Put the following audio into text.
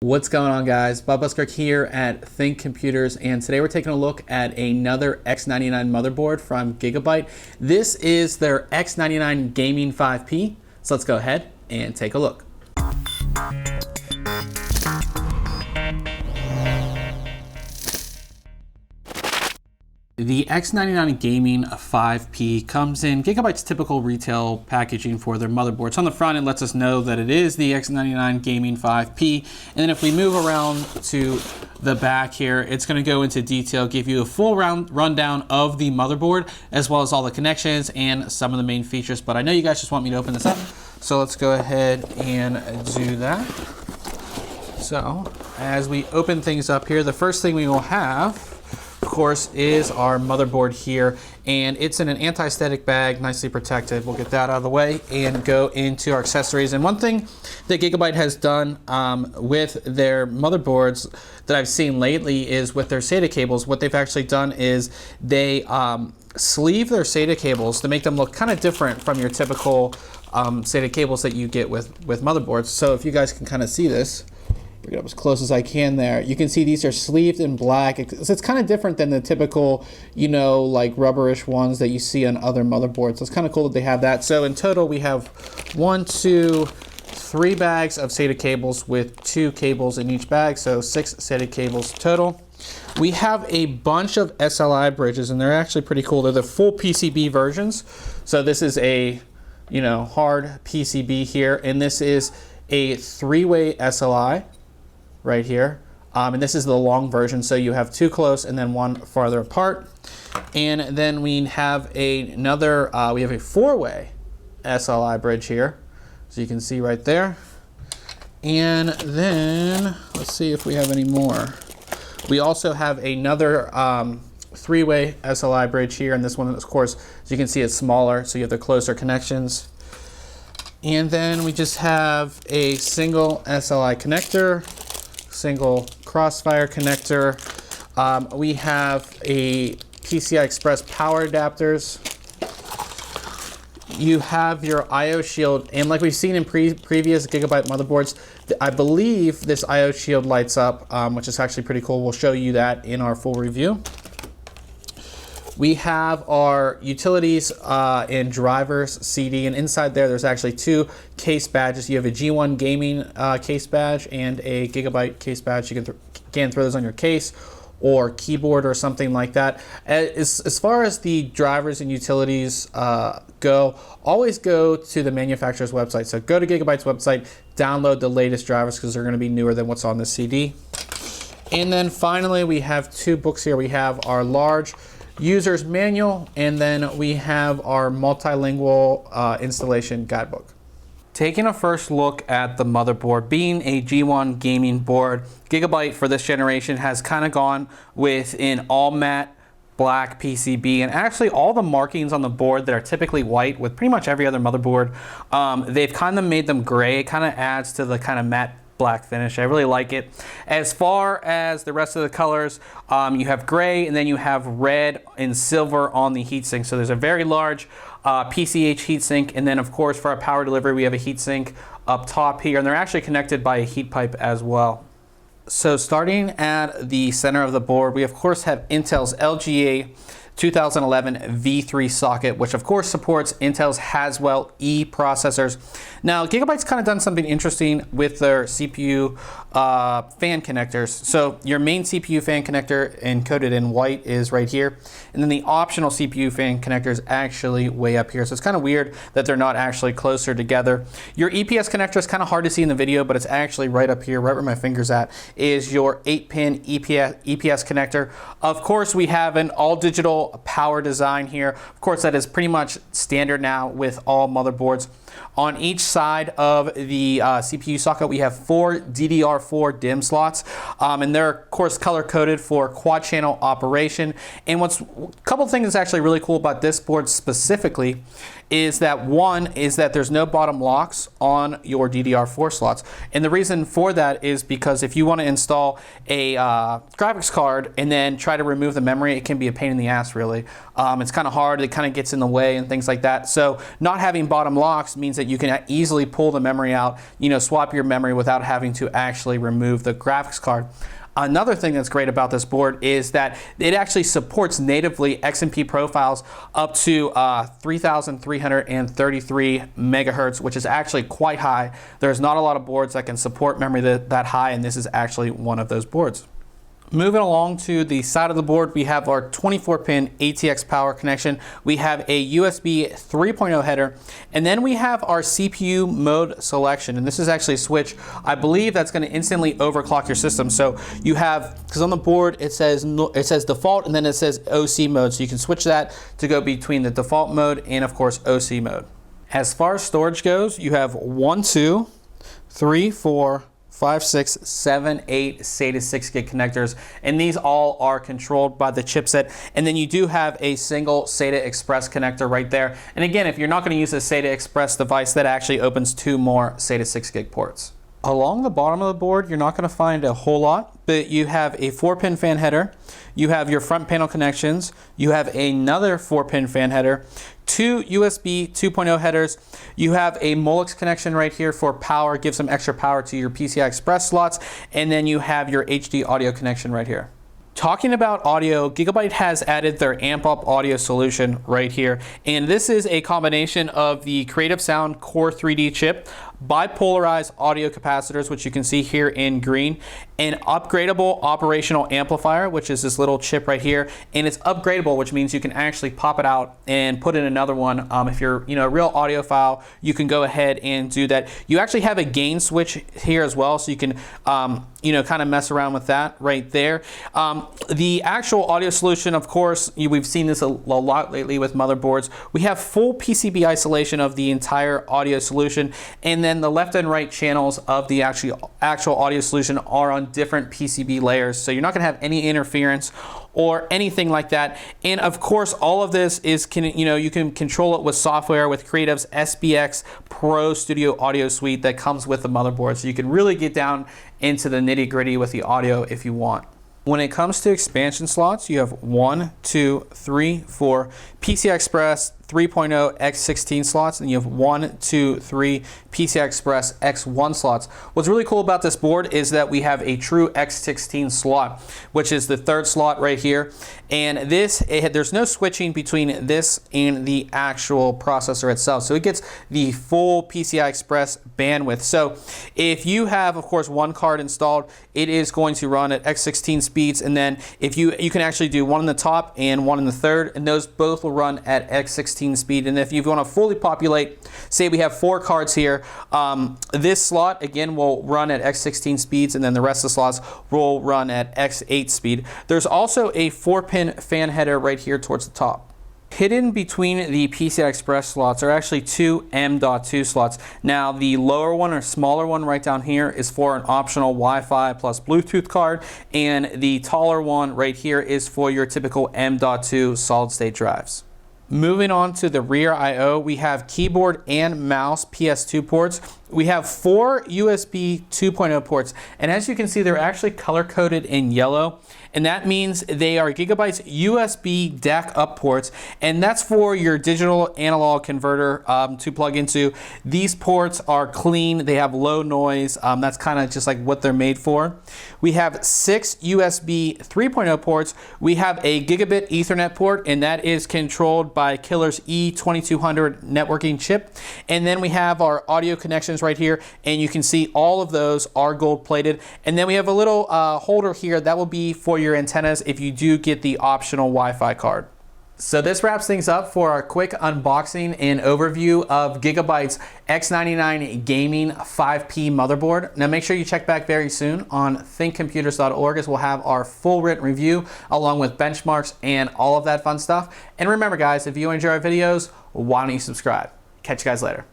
What's going on, guys? Bob Buskirk here at ThinkComputers, and today we're taking a look at another X99 motherboard from Gigabyte. This is their X99-Gaming 5P, so let's go ahead and take a look. The X99-Gaming 5P comes in Gigabyte's typical retail packaging for their motherboards. On the front, it lets us know that it is the X99-Gaming 5P. And then if we move around to the back here, it's going to go into detail, give you a full rundown of the motherboard, as well as all the connections and some of the main features. But I know you guys just want me to open this up, so let's go ahead and do that. So as we open things up here, the first thing we will have, of course, is our motherboard here, and it's in an anti-static bag, nicely protected. We'll get that out of the way and go into our accessories. And one thing that Gigabyte has done with their motherboards that I've seen lately is with their Sata cables. What they've actually done is they sleeve their Sata cables to make them look kind of different from your typical Sata cables that you get with motherboards. So if you guys can kind of see this, bring it up as close as I can there. You can see these are sleeved in black. It's kind of different than the typical, you know, like rubberish ones that you see on other motherboards. So it's kind of cool that they have that. So in total, we have 1, 2, 3 bags of SATA cables with 2 cables in each bag. So 6 SATA cables total. We have a bunch of Sli bridges, and they're actually pretty cool. They're the full PCB versions. So this is a, you know, hard PCB here, and this is a 3-way Sli right here, and this is the long version, so you have 2 close and then 1 farther apart. And then we have another, we have a 4-way Sli bridge here, so you can see right there. And then let's see if we have any more. We also have another 3-way Sli bridge here, and this one, of course, as you can see, it's smaller, so you have the closer connections. And then we just have a single Sli connector, single crossfire connector. We have a PCI Express power adapters. You have your IO shield, and like we've seen in previous Gigabyte motherboards, I believe this IO shield lights up, which is actually pretty cool. We'll show you that in our full review. We have our utilities and drivers CD, and inside there's actually 2 case badges. You have a G1 gaming case badge and a Gigabyte case badge. You can throw those on your case or keyboard or something like that. As far as the drivers and utilities go, always go to the manufacturer's website. So go to Gigabyte's website, download the latest drivers because they're going to be newer than what's on the CD. And then finally, we have 2 books here. We have our large user's manual, and then we have our multilingual installation guidebook. Taking a first look at the motherboard, being a G1 gaming board, Gigabyte for this generation has kind of gone with an all matte black PCB, and actually all the markings on the board that are typically white with pretty much every other motherboard, they've kind of made them gray. It kind of adds to the kind of matte black finish. I really like it. As far as the rest of the colors, you have gray, and then you have red and silver on the heatsink. So there's a very large PCH heatsink, and then of course for our power delivery we have a heatsink up top here, and they're actually connected by a heat pipe as well. So starting at the center of the board, we of course have Intel's LGA 2011 V3 socket, which of course supports Intel's Haswell E processors. Now, Gigabyte's kind of done something interesting with their CPU fan connectors. So your main CPU fan connector encoded in white is right here, and then the optional CPU fan connector is actually way up here. So it's kind of weird that they're not actually closer together. Your EPS connector is kind of hard to see in the video, but it's actually right up here, right where my finger's at, is your 8-pin EPS connector. Of course, we have an all-digital power design here. Of course, that is pretty much standard now with all motherboards. On each side of the CPU socket, we have 4 DDR4 DIMM slots, and they're of course color coded for quad channel operation. And a couple things that's actually really cool about this board specifically is that one is that there's no bottom locks on your DDR4 slots. And the reason for that is because if you want to install a graphics card and then try to remove the memory, it can be a pain in the ass, really. It's kind of hard, it kind of gets in the way and things like that. So not having bottom locks means means that you can easily pull the memory out, swap your memory without having to actually remove the graphics card. Another thing that's great about this board is that it actually supports natively XMP profiles up to 3,333 megahertz, which is actually quite high. There's not a lot of boards that can support memory that high, and this is actually one of those boards. Moving along to the side of the board, we have our 24-pin ATX power connection. We have a USB 3.0 header, and then we have our CPU mode selection. And this is actually a switch, I believe, that's going to instantly overclock your system. So you have, because on the board it says default, and then it says OC mode. So you can switch that to go between the default mode and, of course, OC mode. As far as storage goes, you have 1, 2, 3, 4, 5, 6, 7, 8 SATA 6 gig connectors, and these all are controlled by the chipset. And then you do have a single SATA Express connector right there. And again, if you're not going to use a SATA Express device, that actually opens 2 more SATA 6 gig ports. Along the bottom of the board, you're not going to find a whole lot, but you have a 4-pin fan header, you have your front panel connections, you have another 4-pin fan header, 2 USB 2.0 headers, you have a Molex connection right here for power, give some extra power to your PCI Express slots, and then you have your HD audio connection right here. Talking about audio, Gigabyte has added their amp up audio solution right here, and this is a combination of the Creative Sound Core 3D chip, bipolarized audio capacitors, which you can see here in green, an upgradable operational amplifier, which is this little chip right here, and it's upgradable, which means you can actually pop it out and put in another one. If you're a real audiophile, you can go ahead and do that. You actually have a gain switch here as well, so you can kind of mess around with that right there. The actual audio solution, of course, we've seen this a lot lately with motherboards. We have full PCB isolation of the entire audio solution, and then the left and right channels of the actual audio solution are on different PCB layers, so you're not going to have any interference or anything like that. And of course, all of this is you can control it with software with Creative's SBX Pro Studio Audio Suite that comes with the motherboard, so you can really get down into the nitty-gritty with the audio if you want. When it comes to expansion slots, you have 1, 2, 3, 4 PCI Express 3.0 X16 slots, and you have 1, 2, 3 PCI Express X1 slots. What's really cool about this board is that we have a true X16 slot, which is the third slot right here. And there's no switching between this and the actual processor itself. So it gets the full PCI Express bandwidth. So if you have, of course, one card installed, it is going to run at X16 speeds. And then if you can actually do one in the top and one in the third, and those both will run at X16 speed. And if you want to fully populate, say we have 4 cards here, this slot again will run at X16 speeds, and then the rest of the slots will run at X8 speed. There's also a 4-pin fan header right here towards the top. Hidden between the PCI Express slots are actually 2 M.2 slots. Now the lower one or smaller one right down here is for an optional Wi-Fi plus Bluetooth card, and the taller one right here is for your typical M.2 solid state drives. Moving on to the rear I/O, we have keyboard and mouse PS2 ports. We have 4 USB 2.0 ports, and as you can see, they're actually color-coded in yellow, and that means they are Gigabyte's USB DAC up ports, and that's for your digital analog converter to plug into. These ports are clean, they have low noise, that's kind of just like what they're made for. We have 6 USB 3.0 ports. We have a Gigabit Ethernet port, and that is controlled by Killer's E2200 networking chip. And then we have our audio connections right here, and you can see all of those are gold plated. And then we have a little holder here that will be for your antennas if you do get the optional Wi-Fi card. So this wraps things up for our quick unboxing and overview of Gigabyte's X99-Gaming 5P motherboard. Now make sure you check back very soon on ThinkComputers.org, as we'll have our full written review along with benchmarks and all of that fun stuff. And remember guys, if you enjoy our videos, why don't you subscribe? Catch you guys later.